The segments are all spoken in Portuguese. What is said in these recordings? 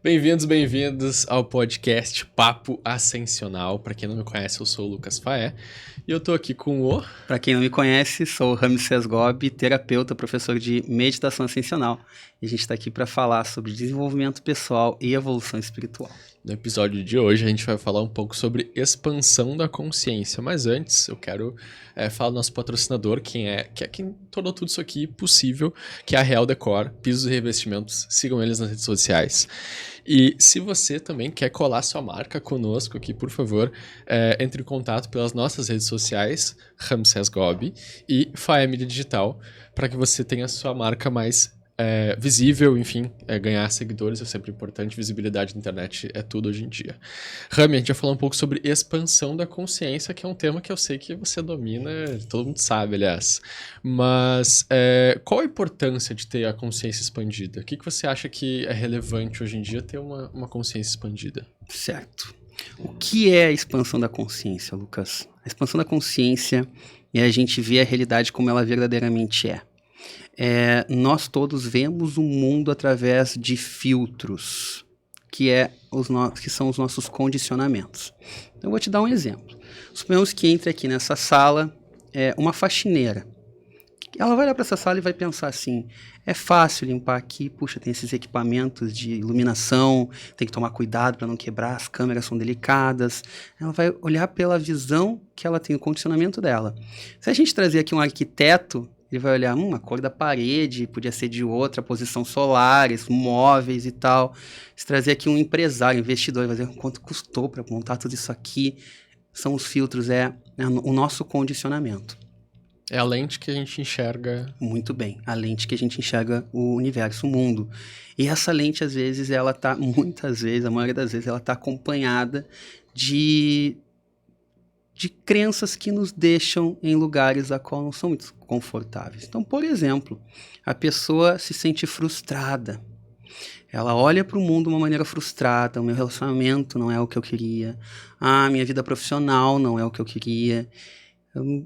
Bem-vindos, bem-vindos ao podcast Papo Ascensional. Para quem não me conhece, eu sou o Lucas Faé e eu tô aqui com o... Para quem não me conhece, sou o Ramses Gobi, terapeuta, professor de meditação ascensional. E a gente está aqui para falar sobre desenvolvimento pessoal e evolução espiritual. No episódio de hoje, a gente vai falar um pouco sobre expansão da consciência. Mas antes, eu quero falar do nosso patrocinador, que é quem tornou tudo isso aqui possível, que é a Real Decor, pisos e revestimentos. Sigam eles nas redes sociais. E se você também quer colar sua marca conosco aqui, por favor, entre em contato pelas nossas redes sociais, Ramses Gobi e Faé Mídia Digital, para que você tenha sua marca mais visível, enfim, ganhar seguidores é sempre importante, visibilidade na internet é tudo hoje em dia. Rami, a gente vai falar um pouco sobre expansão da consciência, que é um tema que eu sei que você domina, todo mundo sabe, aliás. Mas qual a importância de ter a consciência expandida? O que você acha que é relevante hoje em dia ter uma consciência expandida? Certo. O que é a expansão da consciência, Lucas? A expansão da consciência é a gente ver a realidade como ela verdadeiramente é. Nós todos vemos o mundo através de filtros, que são os nossos condicionamentos. Então, eu vou te dar um exemplo. Suponhamos que entre aqui nessa sala uma faxineira. Ela vai olhar para essa sala e vai pensar assim, é fácil limpar aqui, puxa, tem esses equipamentos de iluminação, tem que tomar cuidado para não quebrar, as câmeras são delicadas. Ela vai olhar pela visão que ela tem, o condicionamento dela. Se a gente trazer aqui um arquiteto, ele vai olhar, a cor da parede podia ser de outra, posição solar, móveis e tal. Se trazer aqui um empresário, investidor, vai dizer quanto custou para montar tudo isso aqui. São os filtros, o nosso condicionamento. É a lente que a gente enxerga. Muito bem, a lente que a gente enxerga o universo, o mundo. E essa lente, às vezes, muitas vezes, a maioria das vezes, ela está acompanhada de crenças que nos deixam em lugares a qual não são muito confortáveis. Então, por exemplo, a pessoa se sente frustrada. Ela olha para o mundo de uma maneira frustrada, o meu relacionamento não é o que eu queria, a minha vida profissional não é o que eu queria.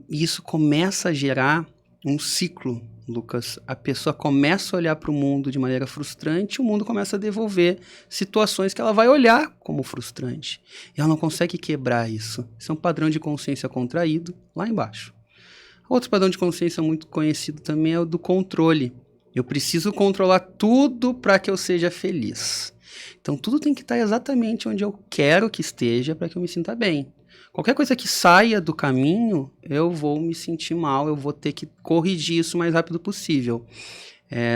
Isso começa a gerar um ciclo, Lucas. A pessoa começa a olhar para o mundo de maneira frustrante e o mundo começa a devolver situações que ela vai olhar como frustrante. E ela não consegue quebrar isso. Isso é um padrão de consciência contraído lá embaixo. Outro padrão de consciência muito conhecido também é o do controle. Eu preciso controlar tudo para que eu seja feliz. Então tudo tem que estar exatamente onde eu quero que esteja para que eu me sinta bem. Qualquer coisa que saia do caminho, eu vou me sentir mal, eu vou ter que corrigir isso o mais rápido possível.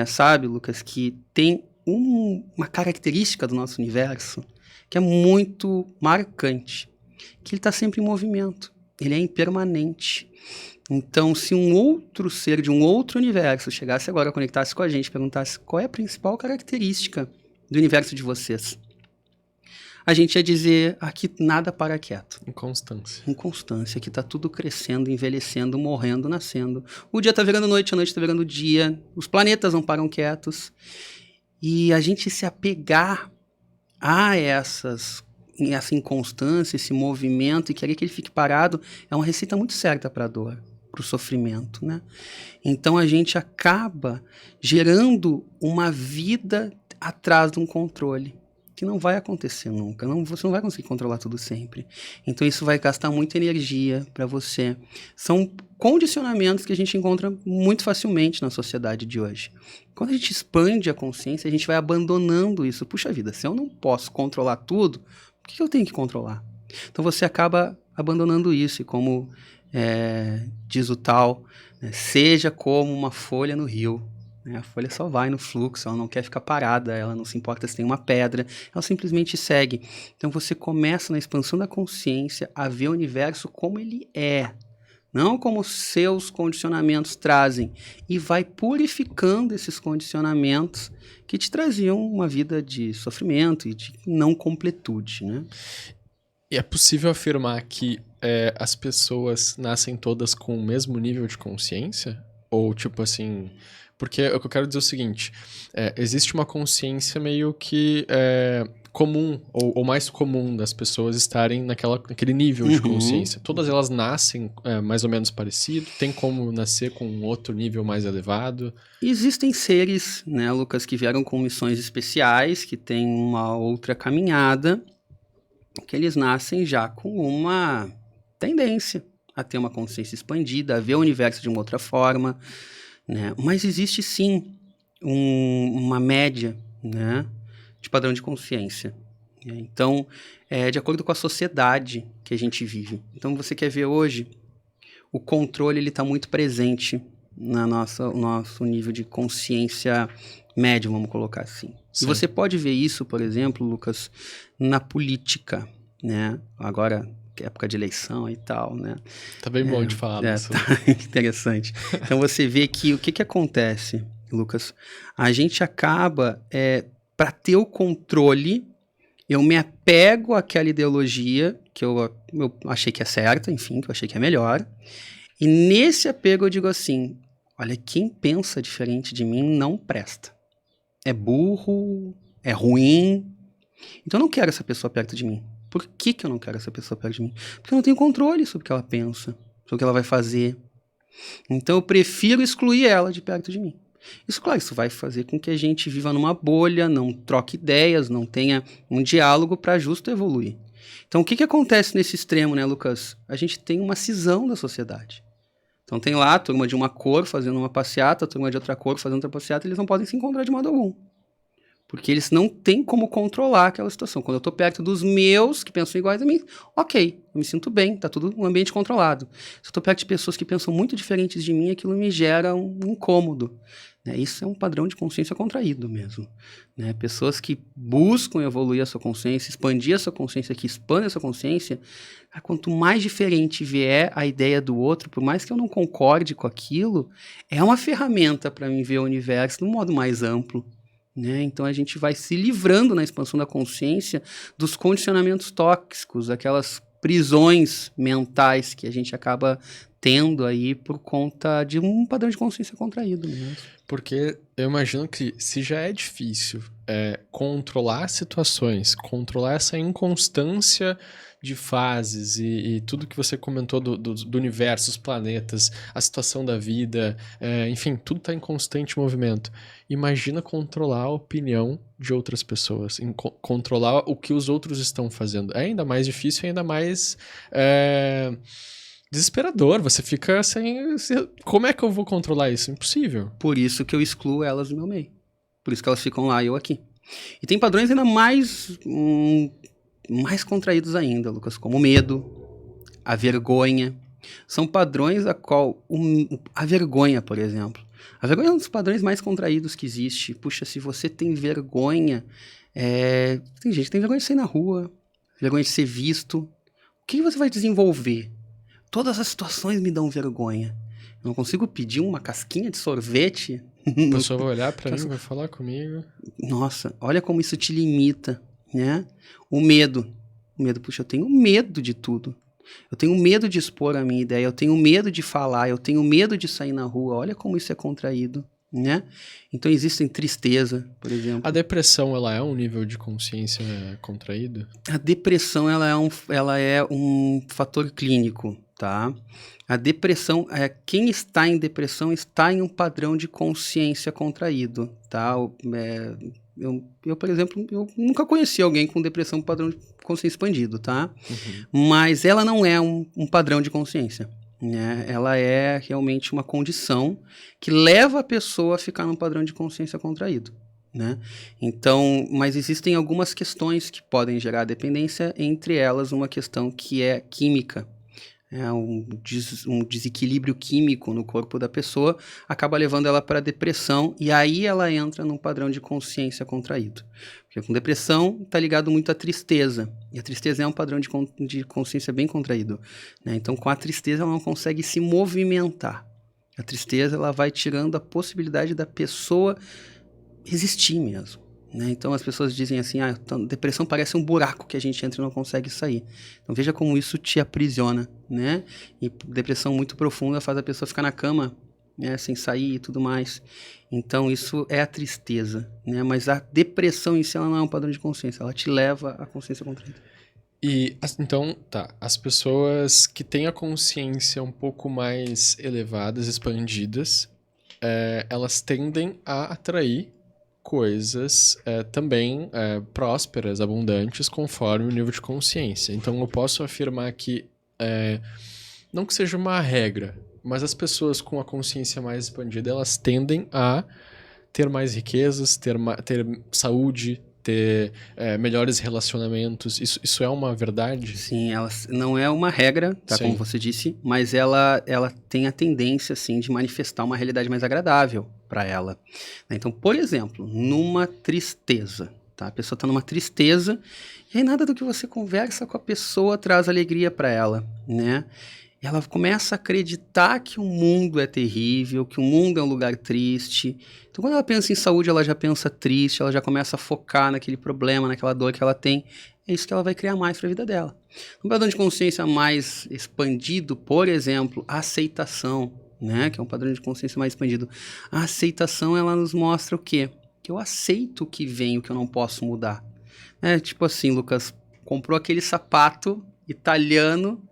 Sabe, Lucas, que tem uma característica do nosso universo que é muito marcante, que ele está sempre em movimento, ele é impermanente. Então, se um outro ser de um outro universo chegasse agora, conectasse com a gente, perguntasse qual é a principal característica do universo de vocês, a gente ia dizer, aqui nada para quieto. Inconstância. Inconstância, que está tudo crescendo, envelhecendo, morrendo, nascendo. O dia está virando noite, a noite está virando dia, os planetas não param quietos. E a gente se apegar a essa inconstância, esse movimento, e querer que ele fique parado, é uma receita muito certa para a dor, para o sofrimento, né? Então a gente acaba gerando uma vida atrás de um controle, que não vai acontecer nunca, você não vai conseguir controlar tudo sempre. Então isso vai gastar muita energia para você. São condicionamentos que a gente encontra muito facilmente na sociedade de hoje. Quando a gente expande a consciência, a gente vai abandonando isso. Puxa vida, se eu não posso controlar tudo, por que eu tenho que controlar? Então você acaba abandonando isso, e como diz o tal, seja como uma folha no rio. A folha só vai no fluxo, ela não quer ficar parada, ela não se importa se tem uma pedra, ela simplesmente segue. Então você começa na expansão da consciência a ver o universo como ele é, não como seus condicionamentos trazem, e vai purificando esses condicionamentos que te traziam uma vida de sofrimento e de não completude, né? E é possível afirmar que as pessoas nascem todas com o mesmo nível de consciência? Ou tipo assim... Porque o que eu quero dizer é o seguinte, existe uma consciência meio que comum, ou mais comum das pessoas estarem naquele nível de consciência? Todas elas nascem mais ou menos parecido? Tem como nascer com um outro nível mais elevado? Existem seres, né, Lucas, que vieram com missões especiais, que têm uma outra caminhada, que eles nascem já com uma tendência a ter uma consciência expandida, a ver o universo de uma outra forma, né? Mas existe sim uma média, né, de padrão de consciência. Então, de acordo com a sociedade que a gente vive. Então, você quer ver hoje, o controle está muito presente no nosso nível de consciência médio, vamos colocar assim. Sim. E você pode ver isso, por exemplo, Lucas, na política, né? Agora, que é época de eleição e tal, né? Tá bem bom de falar disso. Tá interessante. Então, você vê que o que acontece, Lucas? A gente acaba, para ter o controle, eu me apego àquela ideologia que eu achei que é certa, enfim, que eu achei que é melhor. E nesse apego eu digo assim, olha, quem pensa diferente de mim não presta. É burro, é ruim. Então eu não quero essa pessoa perto de mim. Por que eu não quero essa pessoa perto de mim? Porque eu não tenho controle sobre o que ela pensa, sobre o que ela vai fazer. Então eu prefiro excluir ela de perto de mim. Isso, claro, isso vai fazer com que a gente viva numa bolha, não troque ideias, não tenha um diálogo para justo evoluir. Então, o que acontece nesse extremo, né, Lucas? A gente tem uma cisão da sociedade. Então, tem lá a turma de uma cor fazendo uma passeata, a turma de outra cor fazendo outra passeata, eles não podem se encontrar de modo algum. Porque eles não têm como controlar aquela situação. Quando eu estou perto dos meus, que pensam iguais a mim, ok, eu me sinto bem, está tudo um ambiente controlado. Se eu estou perto de pessoas que pensam muito diferentes de mim, aquilo me gera um incômodo. Isso é um padrão de consciência contraído mesmo. Né? Pessoas que buscam evoluir a sua consciência, expandir a sua consciência, que expandem a sua consciência, quanto mais diferente vier a ideia do outro, por mais que eu não concorde com aquilo, é uma ferramenta para mim ver o universo de um modo mais amplo. Né? Então a gente vai se livrando na expansão da consciência dos condicionamentos tóxicos, aquelas prisões mentais que a gente acaba tendo aí por conta de um padrão de consciência contraído mesmo. Porque eu imagino que se já é difícil controlar situações, controlar essa inconstância de fases e tudo que você comentou do universo, os planetas, a situação da vida, enfim, tudo está em constante movimento. Imagina controlar a opinião de outras pessoas, controlar o que os outros estão fazendo. É ainda mais difícil, ainda mais desesperador. Você fica sem... Como é que eu vou controlar isso? Impossível. Por isso que eu excluo elas do meu meio. Por isso que elas ficam lá e eu aqui. E tem padrões ainda mais contraídos ainda, Lucas, como o medo, a vergonha. São padrões a qual... a vergonha, por exemplo. A vergonha é um dos padrões mais contraídos que existe. Puxa, se você tem vergonha... Tem gente que tem vergonha de sair na rua, vergonha de ser visto. O que você vai desenvolver? Todas as situações me dão vergonha. Eu não consigo pedir uma casquinha de sorvete. A pessoa vai olhar pra mim, vai falar comigo. Nossa, olha como isso te limita, né? O medo. Puxa, eu tenho medo de tudo. Eu tenho medo de expor a minha ideia, eu tenho medo de falar, eu tenho medo de sair na rua. Olha como isso é contraído, né? Então existem tristeza, por exemplo. A depressão, ela é um nível de consciência contraído? A depressão, ela é um fator clínico, tá? A depressão, quem está em depressão está em um padrão de consciência contraído, tá? Eu, por exemplo, eu nunca conheci alguém com depressão com padrão de consciência expandido, tá? Uhum. Mas ela não é um padrão de consciência, né? Ela é realmente uma condição que leva a pessoa a ficar num padrão de consciência contraído, né? Então, mas existem algumas questões que podem gerar dependência, entre elas uma questão que é química. Um desequilíbrio químico no corpo da pessoa acaba levando ela para a depressão e aí ela entra num padrão de consciência contraído. Porque com depressão está ligado muito à tristeza, e a tristeza é um padrão de consciência bem contraído, né? Então com a tristeza ela não consegue se movimentar. A tristeza ela vai tirando a possibilidade da pessoa existir mesmo. Né? Então as pessoas dizem assim, depressão parece um buraco que a gente entra e não consegue sair. Então veja como isso te aprisiona, né? E depressão muito profunda faz a pessoa ficar na cama né, sem sair e tudo mais. Então, isso é a tristeza, né? Mas a depressão em si, ela não é um padrão de consciência, ela te leva à consciência contraída. Então, tá, as pessoas que têm a consciência um pouco mais elevadas, expandidas, elas tendem a atrair coisas também prósperas, abundantes, conforme o nível de consciência. Então, eu posso afirmar que, não que seja uma regra, mas as pessoas com a consciência mais expandida, elas tendem a ter mais riquezas, ter saúde, ter melhores relacionamentos. Isso é uma verdade? Sim, ela não é uma regra, tá? Sim. Como você disse, mas ela tem a tendência, assim, de manifestar uma realidade mais agradável para ela. Então, por exemplo, numa tristeza, tá? A pessoa está numa tristeza e aí nada do que você conversa com a pessoa traz alegria para ela, né? E ela começa a acreditar que o mundo é terrível, que o mundo é um lugar triste. Então, quando ela pensa em saúde, ela já pensa triste, ela já começa a focar naquele problema, naquela dor que ela tem. É isso que ela vai criar mais para a vida dela. Um padrão de consciência mais expandido, por exemplo, a aceitação, né? Que é um padrão de consciência mais expandido. A aceitação, ela nos mostra o quê? Que eu aceito o que vem, o que eu não posso mudar. Tipo assim, Lucas, comprou aquele sapato italiano,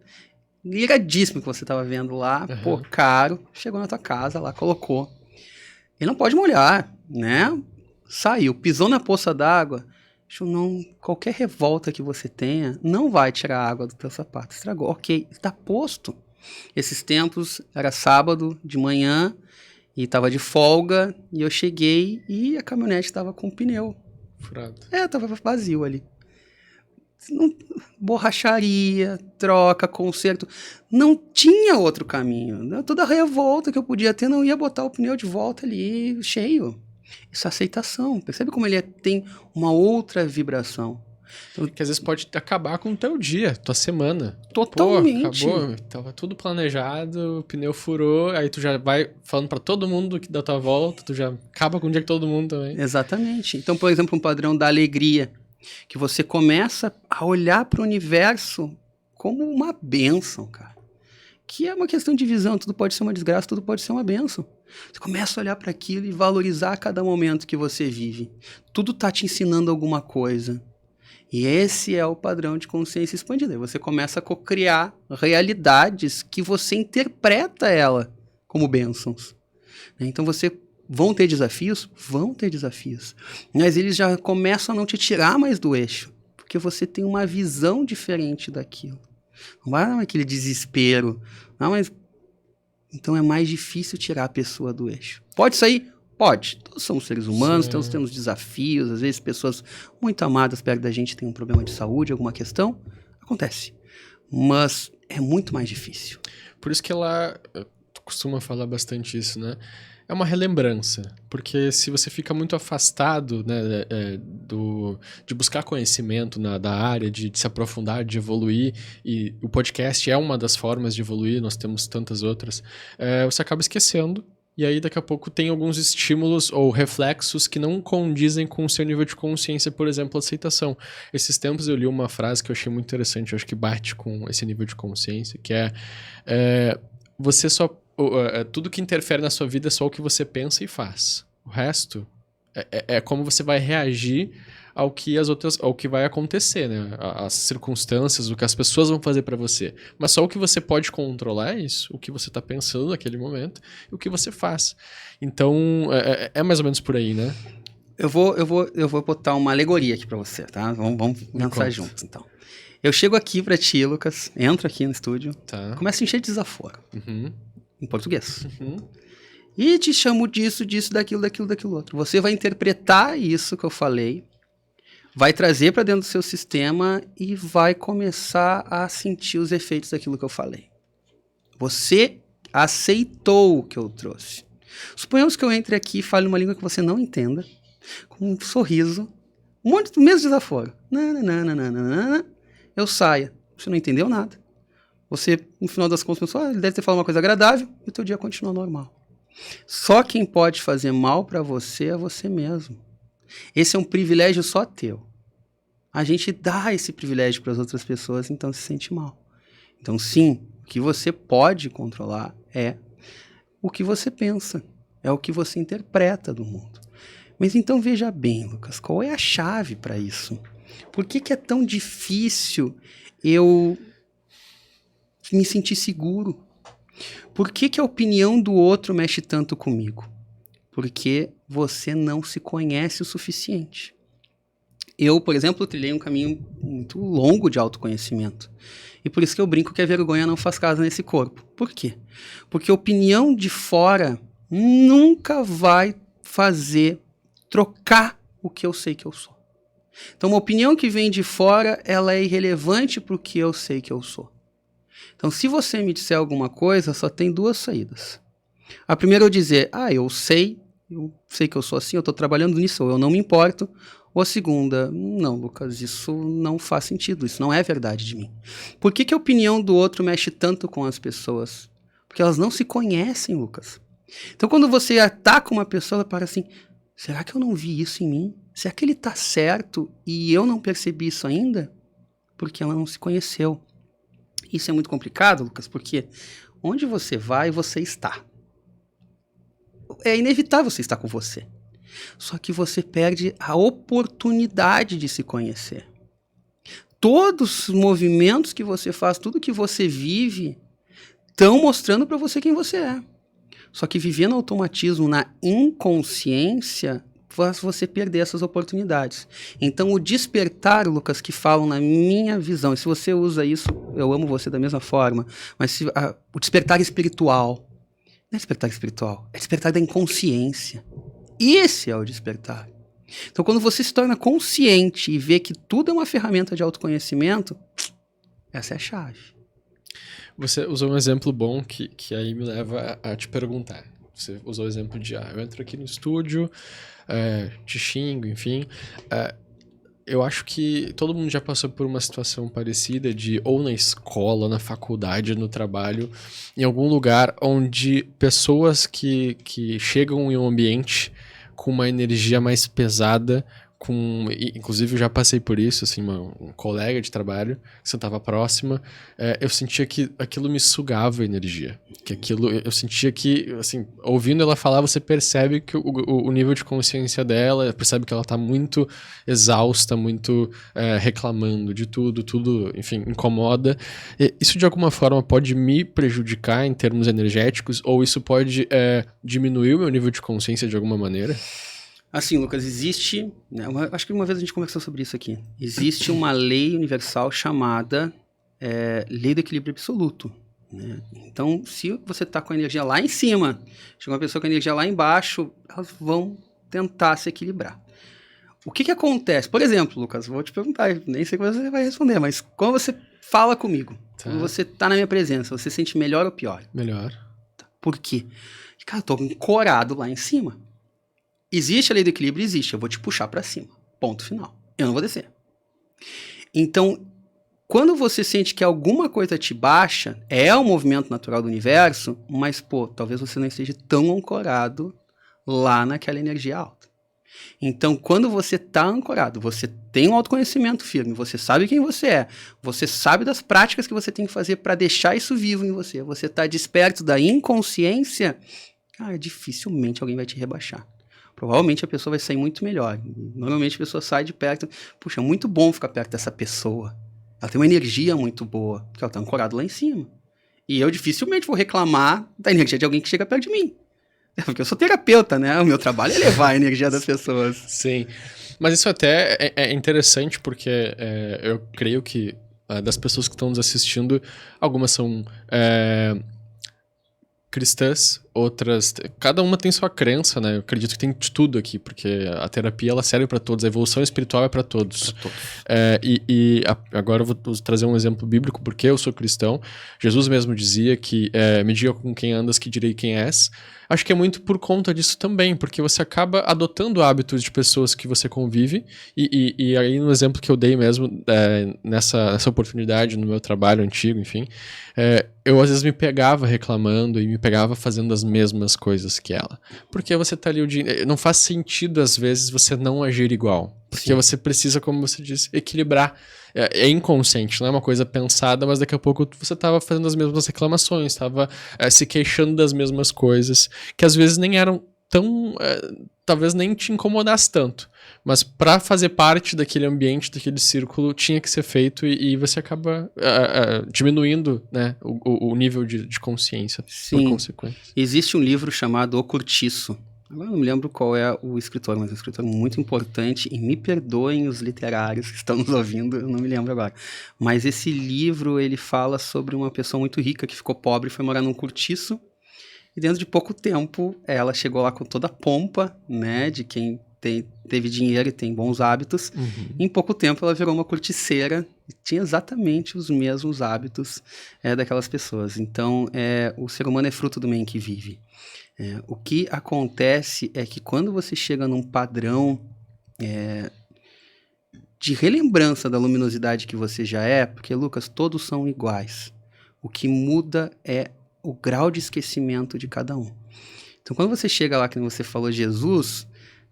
ligadíssimo que você estava vendo lá, pô, caro, chegou na tua casa lá, colocou. Ele não pode molhar, né? Saiu, pisou na poça d'água, qualquer revolta que você tenha, não vai tirar a água do teu sapato, estragou, ok, está posto. Esses tempos, era sábado de manhã, e estava de folga, e eu cheguei e a caminhonete estava com o pneu furado. Estava vazio ali. Borracharia, troca, conserto, não tinha outro caminho. Toda a revolta que eu podia ter, não ia botar o pneu de volta ali cheio. Isso é aceitação. Percebe como ele tem uma outra vibração? Então, que às vezes pode acabar com o teu dia, tua semana. Totalmente. Pô, acabou, tava tudo planejado, o pneu furou, aí tu já vai falando pra todo mundo da tua volta, tu já acaba com o dia de todo mundo também. Exatamente. Então, por exemplo, um padrão da alegria, que você começa a olhar para o universo como uma bênção, cara. Que é uma questão de visão, tudo pode ser uma desgraça, tudo pode ser uma bênção. Você começa a olhar para aquilo e valorizar cada momento que você vive. Tudo tá te ensinando alguma coisa. E esse é o padrão de consciência expandida. Você começa a cocriar realidades que você interpreta ela como bênçãos. Então vão ter desafios? Vão ter desafios. Mas eles já começam a não te tirar mais do eixo. Porque você tem uma visão diferente daquilo. Não vai dar aquele desespero. Não, mas... Então é mais difícil tirar a pessoa do eixo. Pode sair? Pode. Todos somos seres humanos, todos temos desafios. Às vezes pessoas muito amadas perto da gente têm um problema de saúde, alguma questão. Acontece. Mas é muito mais difícil. Por isso que ela costuma falar bastante isso, né? É uma relembrança, porque se você fica muito afastado, né, de buscar conhecimento da área, de se aprofundar, de evoluir, e o podcast é uma das formas de evoluir, nós temos tantas outras, você acaba esquecendo, e aí daqui a pouco tem alguns estímulos ou reflexos que não condizem com o seu nível de consciência, por exemplo, aceitação. Esses tempos eu li uma frase que eu achei muito interessante, eu acho que bate com esse nível de consciência, que você só... tudo que interfere na sua vida é só o que você pensa e faz. O resto é como você vai reagir ao que vai acontecer, né? As circunstâncias, o que as pessoas vão fazer pra você. Mas só o que você pode controlar é isso, o que você tá pensando naquele momento e o que você faz. Então, é mais ou menos por aí, né? Eu vou botar uma alegoria aqui pra você, tá? Vamos pensar juntos, então. Eu chego aqui pra ti, Lucas, entro aqui no estúdio, começo a encher de desaforo. Em português. E te chamo disso, daquilo outro. Você vai interpretar isso que eu falei, vai trazer para dentro do seu sistema e vai começar a sentir os efeitos daquilo que eu falei. Você aceitou o que eu trouxe. Suponhamos que eu entre aqui e fale uma língua que você não entenda, com um sorriso, um monte do mesmo desaforo. Eu saia. Você não entendeu nada. Você, no final das contas, pensou, ele deve ter falado uma coisa agradável e o teu dia continua normal. Só quem pode fazer mal para você é você mesmo. Esse é um privilégio só teu. A gente dá esse privilégio para as outras pessoas, então se sente mal. Então, sim, o que você pode controlar é o que você pensa, é o que você interpreta do mundo. Mas então veja bem, Lucas, qual é a chave para isso? Por que é tão difícil eu me sentir seguro? Por que a opinião do outro mexe tanto comigo? Porque você não se conhece o suficiente. Eu, por exemplo, trilhei um caminho muito longo de autoconhecimento. E por isso que eu brinco que a vergonha não faz casa nesse corpo. Por quê? Porque a opinião de fora nunca vai fazer trocar o que eu sei que eu sou. Então, uma opinião que vem de fora, ela é irrelevante para o que eu sei que eu sou. Então, se você me disser alguma coisa, só tem duas saídas. A primeira é eu dizer, eu sei que eu sou assim, eu estou trabalhando nisso, ou eu não me importo. Ou a segunda, não, Lucas, isso não faz sentido, isso não é verdade de mim. Por que a opinião do outro mexe tanto com as pessoas? Porque elas não se conhecem, Lucas. Então, quando você ataca uma pessoa, ela para assim, será que eu não vi isso em mim? Será que ele está certo e eu não percebi isso ainda? Porque ela não se conheceu. Isso é muito complicado, Lucas, porque onde você vai, você está. É inevitável você estar com você. Só que você perde a oportunidade de se conhecer. Todos os movimentos que você faz, tudo que você vive, estão mostrando para você quem você é. Só que viver no automatismo, na inconsciência, faz você perder essas oportunidades. Então, o despertar, Lucas, que falam na minha visão, e se você usa isso, eu amo você da mesma forma, mas o despertar espiritual, não é despertar espiritual, é despertar da inconsciência. Esse é o despertar. Então, quando você se torna consciente e vê que tudo é uma ferramenta de autoconhecimento, essa é a chave. Você usou um exemplo bom que aí me leva a te perguntar. Você usou o exemplo de, eu entro aqui no estúdio, te xingo, enfim. Eu acho que todo mundo já passou por uma situação parecida de, ou na escola, ou na faculdade, no trabalho, em algum lugar onde pessoas que chegam em um ambiente com uma energia mais pesada, inclusive eu já passei por isso, assim, um colega de trabalho, que sentava próxima, eu sentia que aquilo me sugava energia, eu sentia que, assim, ouvindo ela falar, você percebe que o nível de consciência dela, percebe que ela tá muito exausta, muito reclamando de tudo, enfim, incomoda. Isso de alguma forma pode me prejudicar em termos energéticos, ou isso pode diminuir o meu nível de consciência de alguma maneira? Assim, Lucas, existe, né, acho que uma vez a gente conversou sobre isso aqui, existe uma lei universal chamada lei do equilíbrio absoluto. Né? Então, se você está com a energia lá em cima, chega uma pessoa com a energia lá embaixo, elas vão tentar se equilibrar. O que acontece? Por exemplo, Lucas, vou te perguntar, nem sei como você vai responder, mas quando você fala comigo, quando você está na minha presença, você se sente melhor ou pior? Melhor. Por quê? Cara, eu tô ancorado lá em cima. Existe a lei do equilíbrio? Existe. Eu vou te puxar para cima. Ponto final. Eu não vou descer. Então, quando você sente que alguma coisa te baixa, é um movimento natural do universo, mas, talvez você não esteja tão ancorado lá naquela energia alta. Então, quando você está ancorado, você tem um autoconhecimento firme, você sabe quem você é, você sabe das práticas que você tem que fazer para deixar isso vivo em você, você está desperto da inconsciência, cara, dificilmente alguém vai te rebaixar. Provavelmente a pessoa vai sair muito melhor. Normalmente a pessoa sai de perto. Puxa, é muito bom ficar perto dessa pessoa. Ela tem uma energia muito boa, porque ela está ancorada lá em cima. E eu dificilmente vou reclamar da energia de alguém que chega perto de mim. Porque eu sou terapeuta, né? O meu trabalho é levar a energia das pessoas. Sim. Mas isso até é interessante, porque eu creio que das pessoas que estão nos assistindo, algumas são cristãs, outras... Cada uma tem sua crença, né? Eu acredito que tem de tudo aqui, porque a terapia, ela serve para todos, a evolução espiritual é para todos. Pra todos. Agora eu vou trazer um exemplo bíblico, porque eu sou cristão. Jesus mesmo dizia que me diga com quem andas que direi quem és. Acho que é muito por conta disso também, porque você acaba adotando hábitos de pessoas que você convive, e aí no exemplo que eu dei mesmo, nessa oportunidade no meu trabalho antigo, enfim, eu às vezes me pegava reclamando e me pegava fazendo as mesmas coisas que ela. Porque você tá ali o dia... Não faz sentido, às vezes, você não agir igual. Porque você precisa, como você disse, equilibrar. É inconsciente, não é uma coisa pensada, mas daqui a pouco você tava fazendo as mesmas reclamações, tava se queixando das mesmas coisas, que às vezes nem eram tão... talvez nem te incomodasse tanto. Mas para fazer parte daquele ambiente, daquele círculo, tinha que ser feito e você acaba diminuindo, né, o nível de consciência por consequência. Existe um livro chamado O Cortiço. Agora não me lembro qual é o escritor, mas é um escritor muito importante, e me perdoem os literários que estão nos ouvindo, eu não me lembro agora. Mas esse livro, ele fala sobre uma pessoa muito rica que ficou pobre e foi morar num cortiço, e dentro de pouco tempo ela chegou lá com toda a pompa, né, de quem teve dinheiro e tem bons hábitos. Em pouco tempo ela virou uma corticeira e tinha exatamente os mesmos hábitos daquelas pessoas. Então, o ser humano é fruto do meio em que vive. O que acontece é que quando você chega num padrão de relembrança da luminosidade que você já é, porque, Lucas, todos são iguais. O que muda é o grau de esquecimento de cada um. Então, quando você chega lá, que você falou Jesus...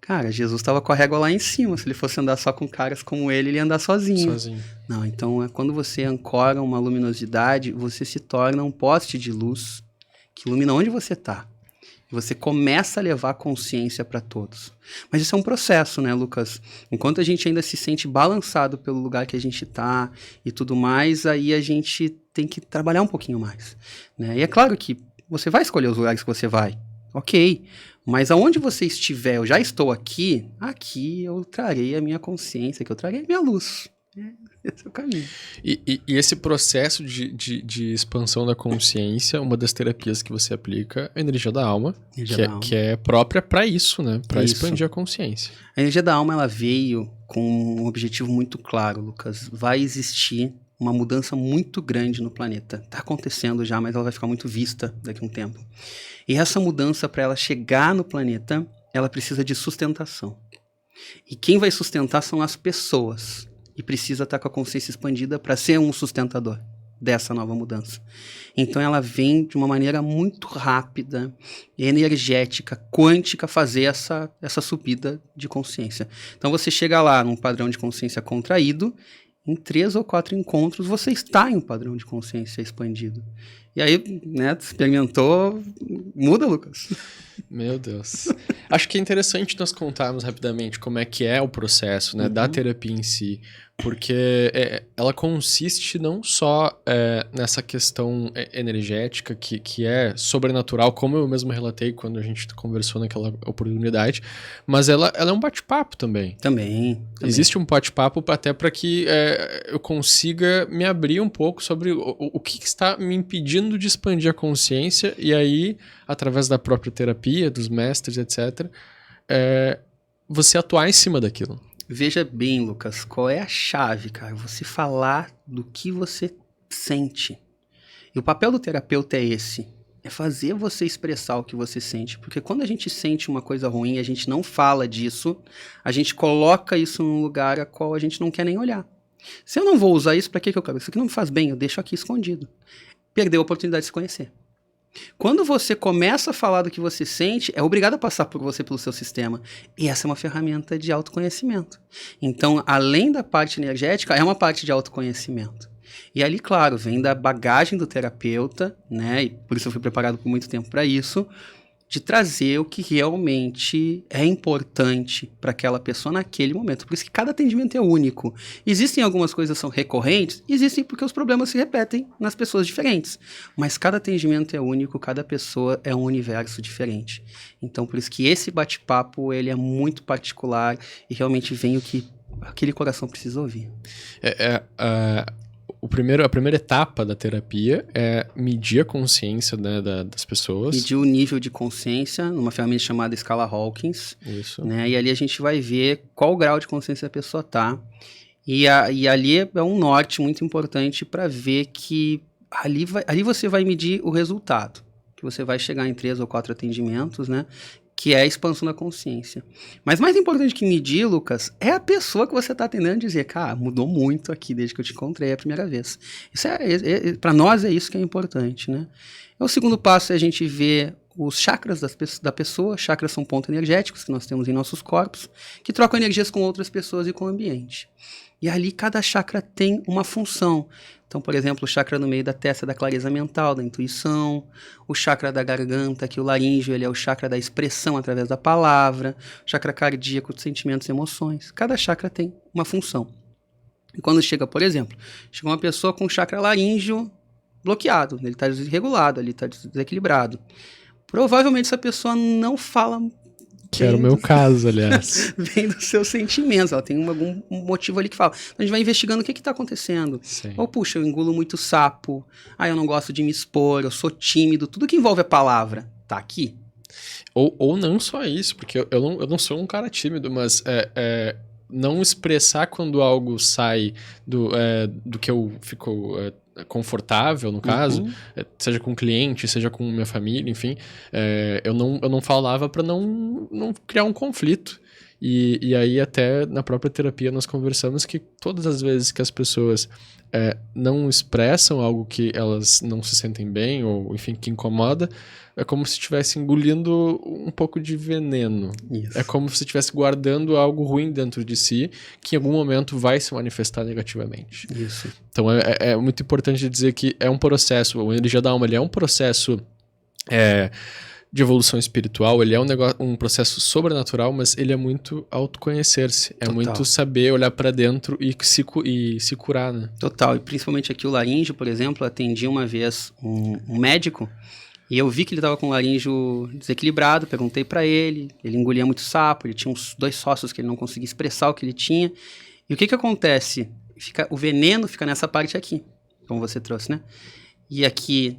Cara, Jesus estava com a régua lá em cima. Se ele fosse andar só com caras como ele ia andar sozinho. Não, então quando você ancora uma luminosidade, você se torna um poste de luz que ilumina onde você está. E você começa a levar consciência para todos. Mas isso é um processo, né, Lucas? Enquanto a gente ainda se sente balançado pelo lugar que a gente está e tudo mais, aí a gente tem que trabalhar um pouquinho mais, né? E é claro que você vai escolher os lugares que você vai. Ok, mas aonde você estiver, eu já estou aqui eu trarei a minha consciência, que eu trarei a minha luz. Esse é o caminho. E esse processo de expansão da consciência, uma das terapias que você aplica é a energia da alma, que é própria para isso, né? Para expandir a consciência. A energia da alma, ela veio com um objetivo muito claro, Lucas. Vai existir uma mudança muito grande no planeta. Está acontecendo já, mas ela vai ficar muito vista daqui a um tempo. E essa mudança, para ela chegar no planeta, ela precisa de sustentação. E quem vai sustentar são as pessoas. E precisa estar com a consciência expandida para ser um sustentador dessa nova mudança. Então ela vem de uma maneira muito rápida, energética, quântica, fazer essa subida de consciência. Então você chega lá num padrão de consciência contraído, em 3 ou 4 encontros você está em um padrão de consciência expandido. E aí, né, experimentou, muda, Lucas. Meu Deus. Acho que é interessante nós contarmos rapidamente como é que é o processo, né, da terapia em si, porque ela consiste não só nessa questão energética que é sobrenatural, como eu mesmo relatei quando a gente conversou naquela oportunidade, mas ela é um bate-papo também. Também. Existe um bate-papo até para que eu consiga me abrir um pouco sobre o que está me impedindo de expandir a consciência e aí, através da própria terapia, dos mestres, etc., você atuar em cima daquilo. Veja bem, Lucas, qual é a chave, cara? Você falar do que você sente. E o papel do terapeuta é esse. É fazer você expressar o que você sente. Porque quando a gente sente uma coisa ruim, a gente não fala disso, a gente coloca isso num lugar a qual a gente não quer nem olhar. Se eu não vou usar isso, pra que eu quero? Isso aqui não me faz bem, eu deixo aqui escondido. Perdeu a oportunidade de se conhecer. Quando você começa a falar do que você sente, é obrigado a passar por você pelo seu sistema. E essa é uma ferramenta de autoconhecimento. Então, além da parte energética, é uma parte de autoconhecimento. E ali, claro, vem da bagagem do terapeuta, né? E por isso eu fui preparado por muito tempo para isso, de trazer o que realmente é importante para aquela pessoa naquele momento. Por isso que cada atendimento é único. Existem algumas coisas que são recorrentes? Existem porque os problemas se repetem nas pessoas diferentes. Mas cada atendimento é único, cada pessoa é um universo diferente. Então, por isso que esse bate-papo ele é muito particular e realmente vem o que aquele coração precisa ouvir. A primeira etapa da terapia é medir a consciência, né, das pessoas. Medir o nível de consciência numa ferramenta chamada escala Hawkins. Isso. Né, e ali a gente vai ver qual grau de consciência a pessoa está. E ali é um norte muito importante para ver que ali você vai medir o resultado. Que você vai chegar em 3 ou 4 atendimentos, né? que é a expansão da consciência. Mas mais importante que medir, Lucas, é a pessoa que você está atendendo dizer, cara, mudou muito aqui desde que eu te encontrei a primeira vez. Isso para nós é isso que é importante, né? O segundo passo é a gente ver os chakras da pessoa. Chakras são pontos energéticos que nós temos em nossos corpos, que trocam energias com outras pessoas e com o ambiente. E ali cada chakra tem uma função. Então, por exemplo, o chakra no meio da testa é da clareza mental, da intuição. O chakra da garganta, que o laríngeo, ele é o chakra da expressão através da palavra. O chakra cardíaco, dos sentimentos e emoções. Cada chakra tem uma função. E quando chega, por exemplo, chega uma pessoa com o chakra laríngeo bloqueado, ele está desregulado, ele está desequilibrado. Provavelmente essa pessoa não fala... Que era o meu caso, aliás. Vem dos seus sentimentos, ela tem algum motivo ali que fala. Então a gente vai investigando o que está acontecendo. Sim. Ou, puxa, eu engulo muito sapo, eu não gosto de me expor, eu sou tímido, tudo que envolve a palavra tá aqui. Ou não só isso, porque eu não sou um cara tímido, mas não expressar quando algo sai do que eu fico confortável, no caso, seja com o cliente, seja com minha família, enfim, eu não falava para não criar um conflito. E aí até na própria terapia nós conversamos que todas as vezes que as pessoas não expressam algo que elas não se sentem bem, ou enfim, que incomoda, é como se estivesse engolindo um pouco de veneno. Isso. É como se estivesse guardando algo ruim dentro de si, que em algum momento vai se manifestar negativamente. Isso. Então é muito importante dizer que é um processo, o Energia da Alma, ele é um processo de evolução espiritual, ele é um processo sobrenatural, mas ele é muito autoconhecer-se. É Total. muito saber olhar para dentro e se curar, né? Total. E principalmente aqui o laríngeo, por exemplo, eu atendi uma vez um médico e eu vi que ele estava com o laríngeo desequilibrado, perguntei para ele engolia muito sapo, ele tinha uns 2 sócios que ele não conseguia expressar o que ele tinha. E o que acontece? O veneno fica nessa parte aqui, como você trouxe, né? E aqui,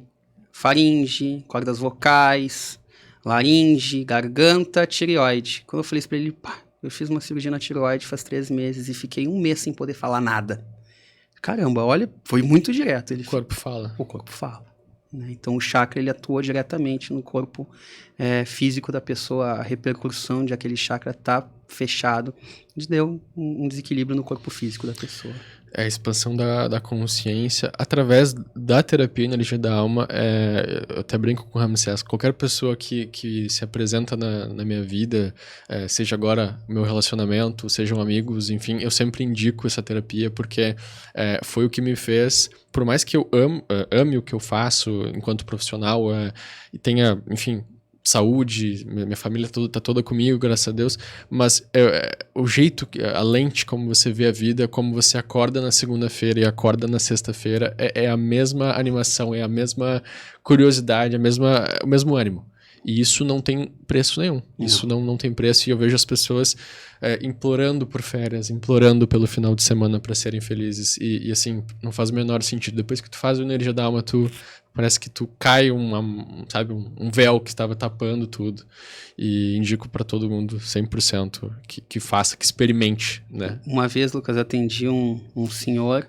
faringe, cordas vocais, laringe, garganta, tireoide. Quando eu falei isso pra ele, eu fiz uma cirurgia na tireoide faz 3 meses e fiquei 1 mês sem poder falar nada. Caramba, olha, foi muito direto. O corpo fala. O corpo fala. Né? Então o chakra, ele atua diretamente no corpo físico da pessoa. A repercussão de aquele chakra tá fechado deu um desequilíbrio no corpo físico da pessoa. A expansão da consciência através da terapia Energia da Alma. Eu até brinco com o Ramsés. Qualquer pessoa que se apresenta na minha vida, seja agora meu relacionamento, sejam amigos, enfim, eu sempre indico essa terapia porque foi o que me fez, por mais que eu ame o que eu faço enquanto profissional e tenha, enfim, saúde, minha família tá toda comigo, graças a Deus, mas o jeito, a lente como você vê a vida, como você acorda na segunda-feira e acorda na sexta-feira, é a mesma animação, é a mesma curiosidade, o mesmo ânimo. E isso não tem preço nenhum. Isso não tem preço. E eu vejo as pessoas implorando por férias, implorando pelo final de semana para serem felizes. E assim, não faz o menor sentido. Depois que tu faz o Energia da Alma, parece que tu cai um véu que estava tapando tudo. E indico para todo mundo 100% que faça, que experimente, né? Uma vez, Lucas, eu atendi um senhor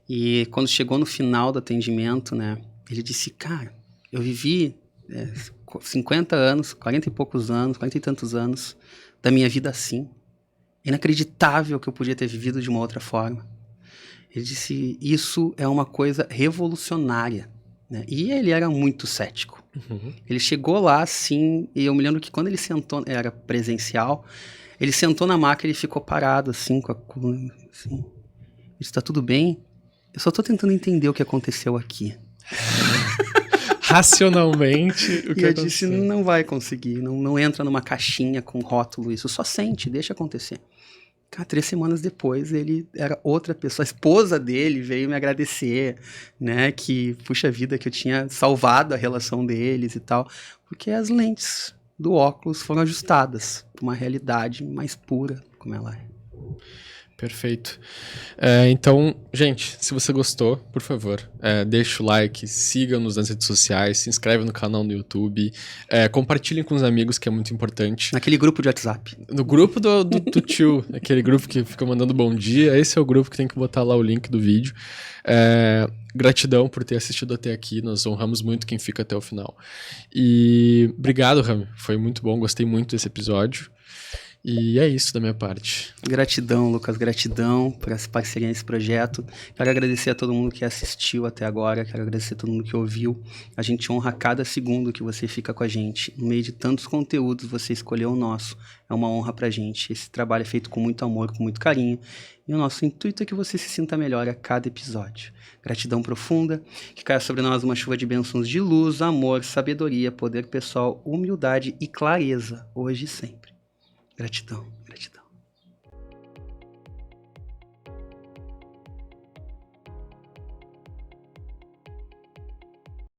e quando chegou no final do atendimento, né, ele disse, cara, eu vivi 50 anos, 40 e poucos anos, 40 e tantos anos da minha vida assim. Inacreditável que eu podia ter vivido de uma outra forma. Ele disse, isso é uma coisa revolucionária. Né? E ele era muito cético. Uhum. Ele chegou lá assim, e eu me lembro que quando ele sentou, era presencial, ele sentou na maca e ele ficou parado assim, com a coluna, assim. Ele disse, tá tudo bem? Eu só tô tentando entender o que aconteceu aqui. Racionalmente, o que eu aconteceu? disse, não vai conseguir, não entra numa caixinha com rótulo, isso, só sente, deixa acontecer. Cara, 3 semanas depois, ele era outra pessoa, a esposa dele veio me agradecer, né, que, puxa vida, que eu tinha salvado a relação deles e tal, porque as lentes do óculos foram ajustadas para uma realidade mais pura, como ela é. Perfeito. Então, gente, se você gostou, por favor, deixa o like, siga-nos nas redes sociais, se inscreve no canal no YouTube, compartilhem com os amigos, que é muito importante. Naquele grupo de WhatsApp. No grupo do tio, aquele grupo que fica mandando bom dia, esse é o grupo que tem que botar lá o link do vídeo. Gratidão por ter assistido até aqui, nós honramos muito quem fica até o final. E obrigado, Rami, foi muito bom, gostei muito desse episódio. E é isso da minha parte. Gratidão, Lucas, gratidão por essa parceria nesse projeto. Quero agradecer a todo mundo que assistiu até agora, quero agradecer a todo mundo que ouviu. A gente honra cada segundo que você fica com a gente. No meio de tantos conteúdos, você escolheu o nosso. É uma honra pra gente. Esse trabalho é feito com muito amor, com muito carinho. E o nosso intuito é que você se sinta melhor a cada episódio. Gratidão profunda, que caia sobre nós uma chuva de bênçãos de luz, amor, sabedoria, poder pessoal, humildade e clareza, hoje e sempre. Gratidão.